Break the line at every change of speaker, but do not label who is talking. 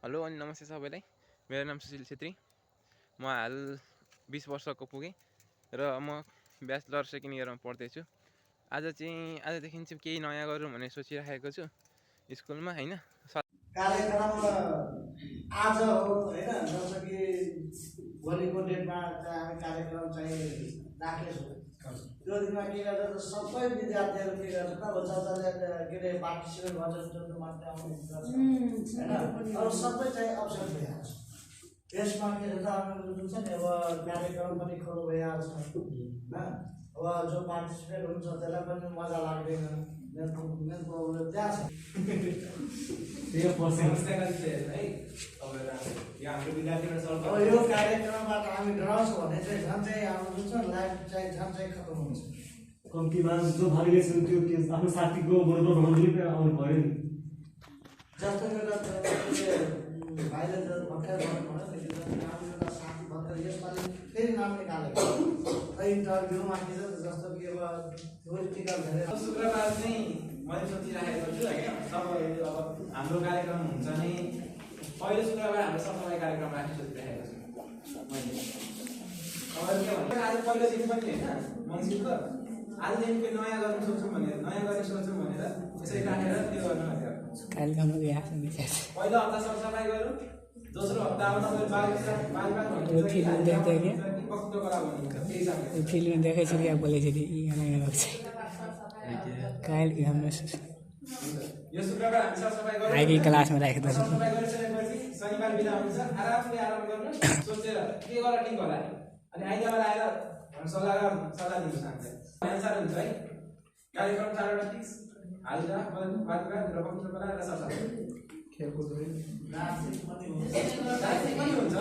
Hello अनि नमस्ते सबैलाई। मेरो नाम सुशील छेत्री। म हाल 20 वर्षको पुगेँ र म ब्याचलर सेकेन्ड इयरमा पढ्दैछु। आजदेखि चाहिँ केही नयाँ गरौँ भनेर सोचिराखेको छु स्कुलमा हैन।
कार्यक्रम आज हो हैन, जस्तो कि भोलिको डेटमा हामी कार्यक्रम चाहिँ राखेछौँ। त्यो दिनमा के गर्छ त सबै विद्यार्थीहरू के गर्छ त जसले के अरे पार्टिसिपेट गर्छ त्यो मात्रै आउने गर्छ हैन। अरू सबै चाहिँ अप्सन भइहाल्छ। त्यसमा के छ त हाम्रो जुन छ नि अब कार्यक्रम पनि खोलो भइहाल्छ हैन। अब जो पार्टिसिपेट हुन्छ त्यसलाई पनि मजा लाग्दैन। मेन प्रब्लम त्यहाँ छ।
यो
कार्यक्रमबाट हामी डराउँछौँ भने चाहिँ झन् चाहिँ हाम्रो जुन छ लाइफ चाहिँ झन् चाहिँ खतम हुन्छ।
कम्तीमा जो भाग लिएछ त्यो आफ्नो साथीको बरोबर भन्नु पनि आउनु पऱ्यो नि।
जस्तो एउटा भाइले भर्खर भन्नुभयो नि, हाम्रो एउटा साथी भर्खर यसपालि फेरि नाम निकालेको इन्टरभ्यूमा के छ जस्तो कि अब पोलिटिकल धेरै
शुक्रबार चाहिँ मैले सोचिराखेको छु होइन। अब हाम्रो कार्यक्रम हुन्छ नि पहिलो शुक्रबार हाम्रो सरसफाइ कार्यक्रम राख्ने सोचिराखेको छु मैले। अब के भन्छ आज पहिलो दिन पनि होइन मङ्सिरको, आजदेखि नयाँ गर्न सोच्छौँ भनेर यसरी राखेर त्यो गर्नु भनेर पहिलो हप्ता सरसफाइ गरौँ, दोस्रो हप्ता अब
फिल्म देखे छलियै बोले छलियै ई गाना गाएको छ काल के हाम्रो
यो शुक्रबार हामी सरसफाइ गरौँ।
आइबी क्लासमा राखेको छ।
सरसफाइ गरिसकेपछि शनिबार बिदा हुन्छ, आरामले आराम गर्नु सोचेर के गरेर ठिक होला नि। अनि आइतबार आएर हामी सल्लाह दिनु चाहन्छ अनुसार हुन्छ है। कार्यक्रम 4वटा फिक्स हालेर बातुका र पत्रकला र सरसफाइ
खेलकुद
पनि हुन्छ।